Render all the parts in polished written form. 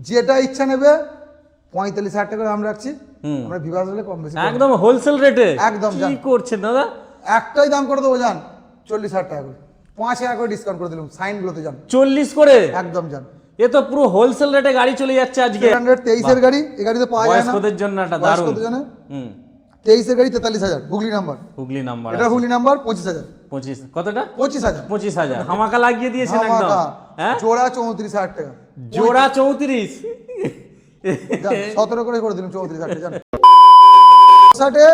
যেটা ইচ্ছা নেবে 45,000 টাকা দাম রাখছি। আমরা বিভাগ হলে কম বেশি একদম হোলসেল রেটে একদম কি করছেন দাদা? একটাই দাম করে দেবো জান 40,000 টাকা করে, 5,000 করে ডিসকাউন্ট করে দিলাম সাইনগুলোতে জান 40 করে একদম জান। এ তো পুরো হোলসেল রেটে গাড়ি চলে যাচ্ছে আজকে। 23 এর গাড়ি, এই গাড়িতে পাওয়া যায় না বয়স্কদের জন্য একটা দারুণ। 23 এর গাড়ি 43,000 হুগলি নাম্বার, হুগলি নাম্বার, এটা হুগলি নাম্বার 25,000। 25 কতটা? 25,000 25,000 ধামাকা লাগিয়ে দিয়েছেন একদম। হ্যাঁ জোড়া 34,000 টাকা, জোড়া 34 17 করে দিলাম 34,000 টাকা জান। মোসাটে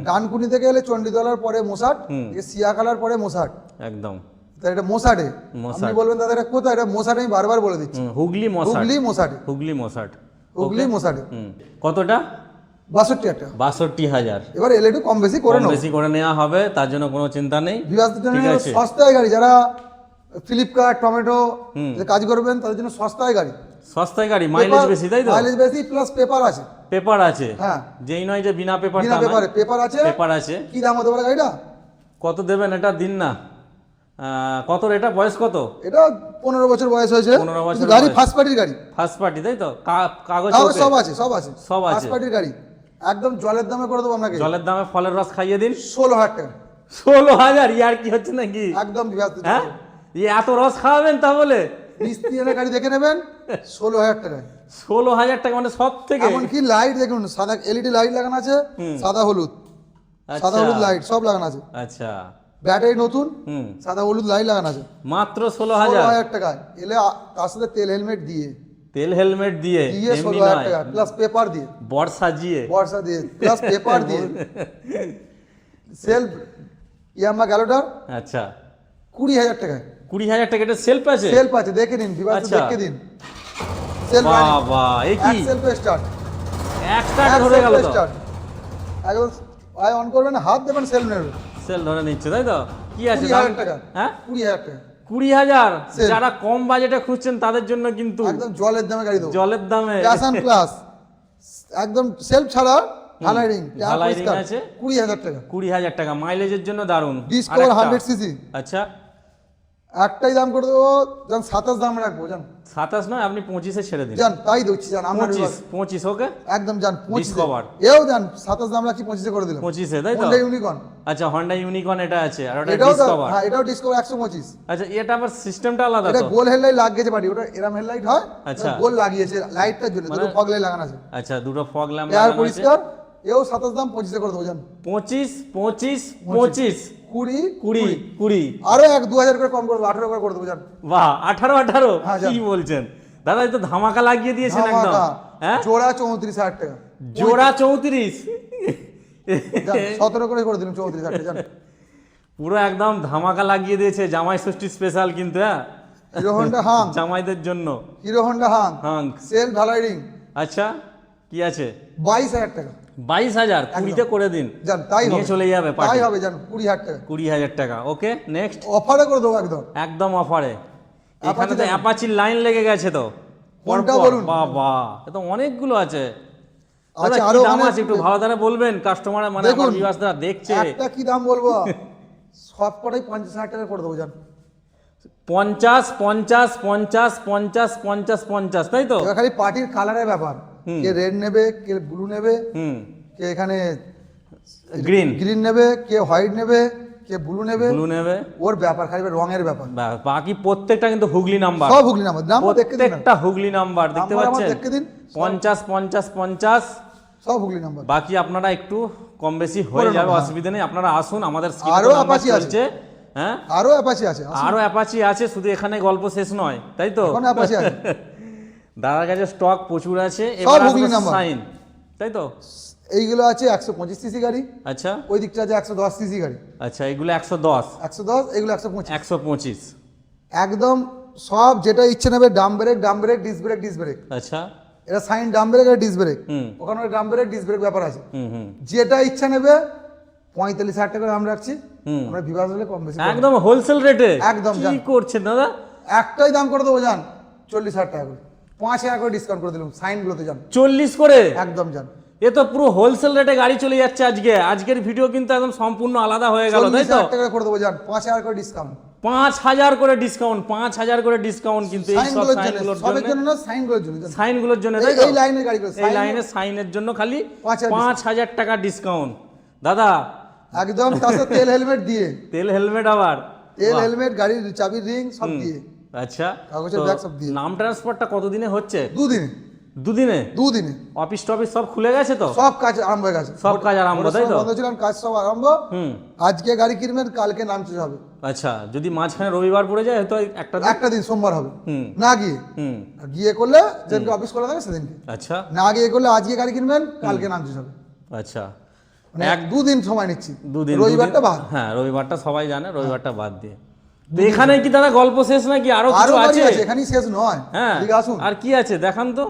ডানকুনি থেকে এলে চণ্ডীতলার পরে মোসাট, সিয়াখালার পরে মোসাট একদম। এটা মোসাটে, আপনি বলবেন দাদা এটা কোথায়? এটা মোসাটে, আমি বারবার বলে দিচ্ছি হুগলি মোসাট, হুগলি মোসাটে, হুগলি মোসাট, হুগলি মোসাটে। কতটা? 62,000 টাকা। 62,000। এবার এলে একটু কম বেশি করে কম নেব, বেশি করে নেওয়া হবে, তার জন্য কোনো চিন্তা নেই। ঠিক আছে, সস্তায় গাড়ি, যারা ফ্লিপকার্ট টমেটো কাজ করবেন তাদের জন্য সস্তায় গাড়ি। সস্তায় গাড়ি, মাইলেজ বেশি, তাই তো? মাইলেজ বেশি প্লাস পেপার আছে। পেপার আছে, হ্যাঁ, যেই নয় যে বিনা পেপার, বিনা পেপারে পেপার আছে, পেপার আছে। কি দাম হতে পারে গাড়িটা? কত দেবেন এটা দিন না। কত এটা, বয়স কত? এটা 15 বছর বয়স হয়েছে, 15 বছর গাড়ি ফার্স্ট পার্টির গাড়ি, ফার্স্ট পার্টি, তাই তো? কাগজ সব আছে, সব আছে, সব আছে, ফার্স্ট পার্টির গাড়ি। একদম জলের দামে করে দেবো আপনাকে, জলের দামে ফলের রস খাইয়ে দিন। 16,000 টাকা। 16,000? ইয়ার কি হচ্ছে নাকি? একদম হ্যাঁ, এত রস খাওয়াবেন তাহলে? মিস্ত্রি এনে গাড়ি দেখে নেবেন 16,000 টাকায়। 16,000 টাকা মানে সব থেকে? এমনকি লাইট দেখুন, সাদা এলইডি লাইট লাগানো আছে, সাদা হলুদ, সাদা হলুদ লাইট সব লাগানো আছে। আচ্ছা, ব্যাটারি নতুন, সাদা হলুদ লাইট লাগানো আছে, মাত্র 16,000 টাকায়। এলে তার সাথে তেল হেলমেট দিয়ে, তেল হেলমেট দিয়ে, এমনি 16,000 নয়, টাকা প্লাস পেপার দিয়ে, বর্ষা দিয়ে, বর্ষা দিয়ে প্লাস পেপার দিয়ে, সেলফ ইয়ামা গ্যালোটার। আচ্ছা, 20,000 টাকায়। 20,000 টাকা এটা সেলফ আছে? সেলফ আছে, দেখে নিন, বিভাগ আচ্ছা, দেখে দিন। সেলফ বাবা, এই কি সেলফ স্টার্ট, এক স্টার্ট ধরে গেল তো? একদম আই অন করবেন, হাত দেবেন, সেলফ নেবে, সেল ধরে নিচ্ছে, তাই তো? কি আছে 20,000 টাকা। হ্যাঁ, 20,000 টাকা। 20,000? Sell। যারা কম বাজেটে খুঁজছেন তাদের জন্য কিন্তু একদম জলের দামে গাড়ি দেবো, জলের দামে। প্যাশন প্লাস, একদম সেলফ ছাড়া হালাইরিং, হালাইরিং আছে, 20,000 টাকা। 20,000 টাকা মাইলেজের জন্য দারুণ। ডিসকভার 100 সিসি, আচ্ছা, একটাই দাম করে দেবো জান, 27 দাম রাখবো জান। 27 নয়, আপনি 25-এ ছেড়ে দিন। জান তাই দিচ্ছি জান, আমরা 25 ওকে একদম জান 25 Discover। এও জান 27 দাম রাখছি, 25 করে দিলাম। 25-এ, তাই তো? Honda Unicorn, আচ্ছা, হন্ডা ইউনিকর্ন এটা আছে, আর ওটা এটাও ডিসকভার। হ্যাঁ, এটাও ডিসকভার 125। আচ্ছা, এটা আবার সিস্টেমটা আলাদা এটা তো? গোল হেডলাইট লাগিয়েছে বাড়ি, ওটা এরম হেডলাইট হয়, আচ্ছা। গোল লাগিয়েছে লাইটটা জ্বলে, দুটো ফগ লাইট লাগানো আছে। আচ্ছা, দুটো ফগ ল্যাম্প এয়ার লাগানো আছে। পরিষ্কার, এও 27 দাম 25 করে দেবো জান। 25 20 20 আরো 2,000 করে কম করে দেবো, 18 করে দেবো জান। বাহ, 18 হ্যাঁ, কি বলছেন দাদা? এই তো ধামাকা লাগিয়ে দিয়েছেন একদম। হ্যাঁ, জোড়া 34,000 টাকা, জোড়া 34 17 করে দিলাম 34,000 টাকা জান। পুরো একদম ধামাকা লাগিয়ে দিয়েছে, জামাই ষষ্ঠী স্পেশাল কিন্তু। হ্যাঁ, হিরো হন্ডা হাং, জামাইদের জন্য hero Honda Hang Hang. Self হালাইরিং, আচ্ছা, কি আছে? 22,000 টাকা 22,000? 20-তে করে দিন জান, তাই নিয়ে হবে, চলে যাবে তাই পার্টি। হবে জান, 20,000 টাকা 20,000 টাকা ওকে। নেক্সট অফারে করে দেবো একদম, একদম অফারে। এখানে তো দেখুন। অ্যাপাচির লাইন লেগে গেছে তো কোনটা পরপর। বলুন? বাবা, এ তো অনেকগুলো আছে। দাদা, আচ্ছা, কি আরো দাম অনেক- আছে একটু ভালো দামে বলবেন, কাস্টমার মানে দেখুন, আমার ভিউয়ার্সরা দেখছে। একটা কি দাম বলবো, সব কটাই 50,000 টাকা করে দেবো জান। 50 50 50 50 50 50, তাই তো? এবার খালি পার্টির কালারের ব্যাপার, কে রেড নেবে, কে ব্লু নেবে, কে এখানে গ্রিন গ্রিন নেবে, কে হোয়াইট নেবে, কে ব্লু নেবে, ব্লু নেবে, ওর ব্যাপার, খালি রঙের ব্যাপার। বাকি প্রত্যেকটা কিন্তু হুগলি নাম্বার, সব হুগলি নাম্বার, নাম দেখে দিন না। প্রত্যেকটা হুগলি নাম্বার দেখতে নাম্বার আমার পাচ্ছেন। দেখে দিন, 50 50 50, সব হুগলি নাম্বার। বাকি আপনারা একটু কম বেশি হয়ে যাবে, অসুবিধা নেই। আপনারা আসুন, আমাদের আরো স্ক্রিনে নাম্বার অ্যাপাচি আছে। চলছে। হ্যাঁ, আরো অ্যাপাচি আছে, আরো অ্যাপাচি আছে, শুধু এখানে গল্প শেষ নয়, তাই তো? এখন অ্যাপাচি আছে, দাদার কাছে স্টক প্রচুর আছে। সব এবার হুগলি নাম্বার। সাইন, তাই তো? এইগুলো আছে 125 সিসি গাড়ি, আচ্ছা ওই দিকটা আছে 110 সিসি গাড়ি, আচ্ছা, এগুলো 110 110, এগুলো 125। 125। একদম সব যেটা ইচ্ছে নেবে, Dam break, dish break, dish break. আচ্ছা, এটা সাইন ডাম ব্রেক আর ডিস ব্রেক, হুম ওখানে ডাম ব্রেক ডিস ব্রেক ব্যাপার আছে। হুম যেটা ইচ্ছা নেবে 45,000 টাকা দাম রাখছি, আমরা বিভাগ হলে কম বেশি করে একদম হোলসেল রেটে। একদম কি জান। করছেন দাদা? একটাই দাম করে দেবো জান, 40,000 টাকা করে, 5,000 করে ডিসকাউন্ট করে দিলাম সাইনগুলোতে জান, 40 করে? একদম জান। এ তো পুরো হোলসেল রেটে গাড়ি চলে যাচ্ছে আজকে। আজকের ভিডিও কিন্তু একদম সম্পূর্ণ আলাদা হয়ে গেল, তাই তো? 40,000 টাকা করে দেবো জান, 5,000 করে ডিসকাউন্ট। 5,000 করে ডিসকাউন্ট, 5,000 করে ডিসকাউন্ট কিন্তু এই সব সাইনগুলোর জন্য, সাইনগুলোর সবের জন্য, জন্য না, সাইনগুলোর জন্য জানো? সাইনগুলোর জন্য, তাই তো? এই লাইনের গাড়িগুলো এই লাইনের সাইনের জন্য খালি 5,000 5,000 টাকা ডিসকাউন্ট। দাদা একদম, তার সাথে তেল হেলমেট দিয়ে, তেল হেলমেট আবার, তেল হেলমেট, গাড়ির চাবির রিং সব দিয়ে, আচ্ছা। কাগজের তো ব্যাগ সব দিয়ে। নাম ট্রান্সফারটা কতদিনে হচ্ছে? দুদিনে, দুদিনে? দুদিনে অফিস টফিস সব খুলে গেছে তো? সব কাজ আরম্ভ হয়ে গেছে, সব কাজ আরম্ভ, তাই তো? বন্ধ ছিল, এখন কাজ সব আরম্ভ। আজকে গাড়ি কিনবেন, কালকে নাম চেঞ্জ হবে। আচ্ছা, যদি মাঝখানে রবিবার পড়ে যায় হয়তো একটা দিন সোমবার হবে হুম না গিয়ে, হুম আর গিয়ে করলে যেদিনকে অফিস খোলা থাকে সেদিনকে, আচ্ছা না গিয়ে করলে আজকে গাড়ি কিনবেন, কালকে নাম চেঞ্জ হবে। আচ্ছা, মানে দুদিন সময় নিচ্ছি, দুদিন, রবিবারটা বাদ। হ্যাঁ রবিবারটা সবাই জানে, রবিবারটা বাদ দিয়ে। তো এখানে কি দাদা গল্প শেষ নাকি আরো আরো কিছু গাড়ি আছে? আছে, এখানেই শেষ নয়। হ্যাঁ, ঠিক আসুন, আর কি আছে দেখান তো।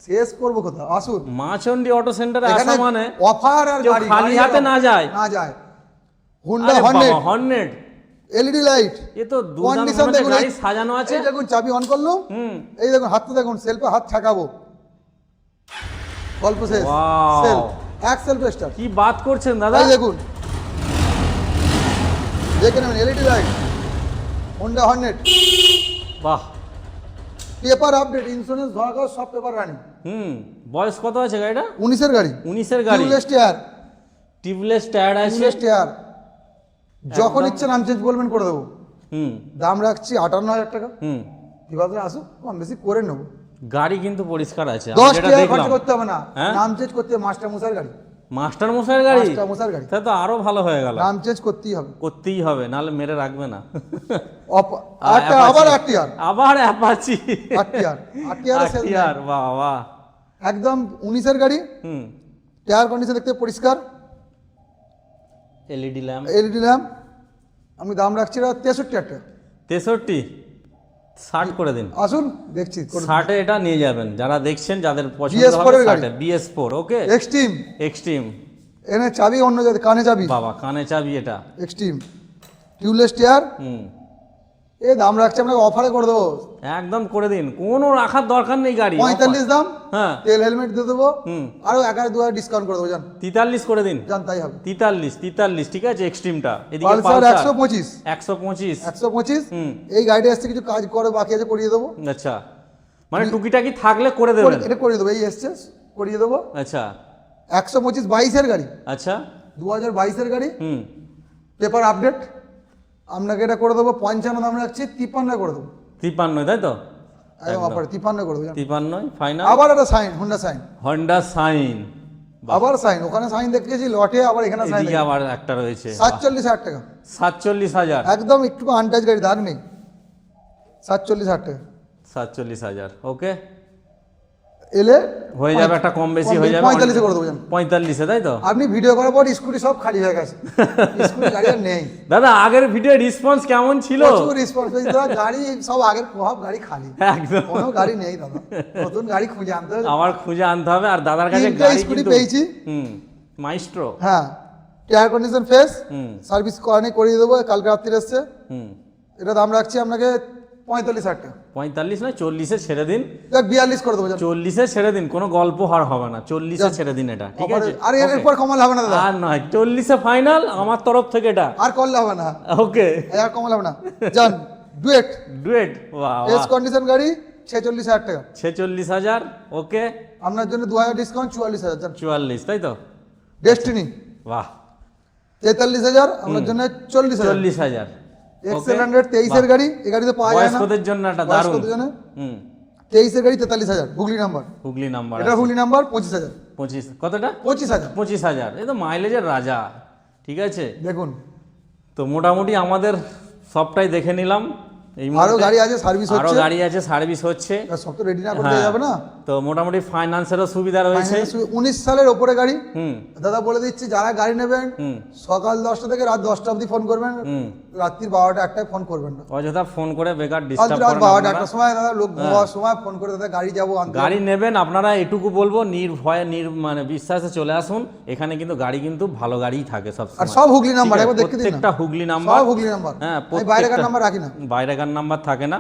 শেষ করবো কোথাও, আসুন। মাচন্ডি অটো সেন্টারে আসা এখানে মানে অফার আর কেউ গাড়ি, খালি গাড়ি হাতে আর না যায়। না যায়। Honda Hornet, Hornet, LED light, এ তো দুর্দান্ত কন্ডিশন মনে হচ্ছে দেখুন, গাড়ি সাজানো আছে। এই দেখুন চাবি অন করলাম, এই দেখুন হাতটা দেখুন, সেলফে হাত ঠাকাবো, গল্প শেষ। Wow! সেলফ, এক সেলফ স্টার্ট, কি বাত করছেন দাদা? এই দেখুন, দেখে নেবেন এলইডি লাইট, হুন্ডা হর্নেট, বাহ, পেপার আপডেট, ইন্স্যুরেন্স ধরা কাগজ সব পেপার রানিং। বয়স কত আছে গাড়িটা? 19-এর গাড়ি, 19-এর গাড়ি, টিউবলেস টায়ার, টিউবলেস টায়ার আছে। টিউবলেস টায়ার, যখন ইচ্ছে নাম চেঞ্জ বলবেন করে দেবো। হুম দাম রাখছি 58,000 টাকা, হুম এবার আসুক, কম বেশি করে নেবো। গাড়ি কিন্তু পরিষ্কার আছে, আমি 10 যেটা টাকা দেখলাম। খরচ করতে হবে না, হ্যাঁ? নাম চেঞ্জ করতে হবে, মাস্টার মশাইয়ের গাড়ি, মাস্টার মশাইয়ের গাড়ি, মাস্টার মশাইয়ের গাড়ি, তাহলে তো আরো ভালো হয়ে গেল। নাম চেঞ্জ করতেই হবে। করতেই হবে, নাহলে মেরে রাখবে না। আবার আরটিআর, আবার অ্যাপাচি, আরটিআর, আরটিআর আরটিআর, বাহ বাহ, একদম 19-এর গাড়ি, হুম টায়ার কন্ডিশন দেখতে পরিষ্কার, এলইডি ল্যাম্প, এলইডি ল্যাম্প। আমি দাম রাখছি 63,000 টাকা। 63, 60 করে দিন। আসুন দেখছি, 60-এ এটা নিয়ে যাবেন, যারা দেখছেন যাদের পছন্দ BS4 হবে এর গাড়ি। 60-এ, BS4, ওকে। এক্সট্রিম, এক্সট্রিম, এনে চাবি অন্য জায়গায়, কানে চাবি, বাবা কানে চাবি এটা। Extreme, tubeless tyre. হুম এ দাম রাখছি আপনাকে অফারে করে দেবো, একদম করে দিন, কোনো রাখার দরকার নেই গাড়ি। 45 দাম, হ্যাঁ, তেল হেলমেট দিয়ে দেবো, হুম আরো 11-2 ডিসকাউন্ট করে দেবো, জান 43 করে দিন। জান তাই হবে। 43, ঠিক আছে। এক্সট্রিমটা এদিকে পালসার পালসার 125, 125। 125, হুম এই গাড়িটা আসছে, কিছু কাজ করে বাকি আছে, করিয়ে দেবো। আচ্ছা, মানে টুকিটাকি থাকলে করে দেবেন। এটা করিয়ে দেবো, এই এসছে করিয়ে দেবো। আচ্ছা 125, 22-এর গাড়ি, আচ্ছা 2022-এর গাড়ি, হুম পেপার আপডেট। আপনাকে এটা করে দেবো 55 দাম রাখছি, 53 করে দেবো, 53, তাই তো? একদম অফারে 53 করে দেবো, জান। 53 ফাইনাল। আবার একটা sign, Honda sign, Honda sign, আবার সাইন, ওখানে সাইন দেখেছি লটে, আবার এখানে সাইন, এদিকে আবার একটা রয়েছে। 47,000 টাকা, 47,000, একদম একটু আনটাচ গাড়ি, দাগ নেই, 47,000 টাকা 47,000, ওকে এলে হয়ে যাবে, একটা কম বেশি হয়ে যাবে। 45-এ করে দেবো, জান। 45-এ, তাই তো? আপনি ভিডিও করার পর স্কুটি সব খালি হয়ে গেছে, স্কুটি গাড়ি আর নেই, দাদা আগের ভিডিও রেসপন্স কেমন ছিল? প্রচুর রেসপন্স পেয়েছি দাদা, গাড়ি সব আগের সব গাড়ি খালি, একদম, কোনো গাড়ি নেই দাদা, নতুন গাড়ি খুঁজে আনতে হবে। আমার খুঁজে আনতে হবে। আর দাদার কাছে 3টে গাড়ি স্কুটি কিন্তু পেয়েছি, মাইস্ট্রো, হ্যাঁ, টায়ার কন্ডিশন ফ্রেশ, হুম সার্ভিস করিয়ে দেবো, কালকে রাত্রিরে এসছে। হুম এটা দাম রাখছি আপনাকে 45,000 টাকা, 45 নয় 40-এ ছেড়ে দিন, দেখ 42 করে দেবো, জান। 40-এ ছেড়ে দিন, কোনো গল্প হওয়ার হবে না। 40-এ ছেড়ে দিন এটা, ঠিক আছে? আর এরপর কমালে হবে না দাদা, আর নয়, 40-এ ফাইনাল আমার তরফ থেকে এটা, আর করলে হবে না, ওকে। আর কমালে হবে না, জান। ডুয়েট, ডুয়েট, বাহ এস কন্ডিশন গাড়ি, 46,000 টাকা, 46,000, ওকে। আপনার জন্য 2,000 ডিসকাউন্ট, 44,000, জান। 44, তাই তো? ডেস্টিনি, বাহ, 43,000, আপনার জন্য 40,000। 40,000, এক্সেল 100, 23-এর গাড়ি, এই গাড়িতে পাওয়া যায় না, বয়স্কদের জন্য একটা দারুণ। বয়স্কদের জন্য হুম 23-এর গাড়ি, 43,000, হুগলি নাম্বার, হুগলি নাম্বার, এটা হুগলি নাম্বার, 25,000, 25, কতটা? 25,000, 25,000, এই তো মাইলেজের রাজা, ঠিক আছে। দেখুন। তো মোটামুটি আমাদের সবটাই দেখে নিলাম। এই আরো মুহূর্তে গাড়ি আছে, সার্ভিস আরো হচ্ছে, গাড়ি আছে, সার্ভিস হচ্ছে। আর সব তো রেডি না করতে যাবে না। তো মোটামুটি ফাইন্যান্সেরও সুবিধা রয়েছে। 19 সালের ওপরে গাড়ি, হুম দাদা বলে দিচ্ছি, যারা গাড়ি নেবেন হুম সকাল 10টা থেকে রাত 10টা অবধি ফোন করবেন, হুম রাত্রির 12টা 1টায় ফোন করবেন না, অযথা ফোন করে বেকার রাত ডিস্টার্ব রাত করেন 12টা আপনারা। 1টার সময় দাদা লোক ঘুমার সময় ফোন করে, দাদা গাড়ি যাবো আনতে, গাড়ি নেবেন আপনারা এটুকু বলবো, নির্ভয়ে মানে বিশ্বাসে চলে আসুন। এখানে কিন্তু গাড়ি কিন্তু ভালো গাড়িই থাকে সব আর সময়। সব হুগলি নাম্বার, একবার দেখে দিন না, প্রত্যেকটা হুগলি নাম্বার, সব হুগলি নাম্বার, হ্যাঁ আমি বাইরেকার নাম্বার রাখি না, বাইরেকার নাম্বার থাকে না,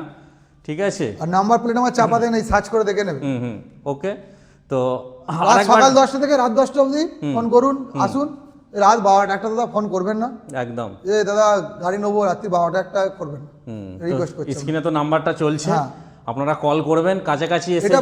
ঠিক আছে। আর নাম্বার প্লেট আমার চাপা দেন, এই সার্চ করে দেখে নেবেন। ওকে। তো রাত সকাল 10টা থেকে রাত 10টা অবধি ফোন করুন, আসুন, রাত 12টা একটা দাদা ফোন করবেন না, একদম। যে দাদা গাড়ি নেবো রাত্রি 12টা একটা করবেন না, রিকোয়েস্ট করছি। স্ক্রিনে তো নাম্বারটা চলছে, হ্যাঁ। আপনারা কল করবেন, কাছাকাছি এসে এটা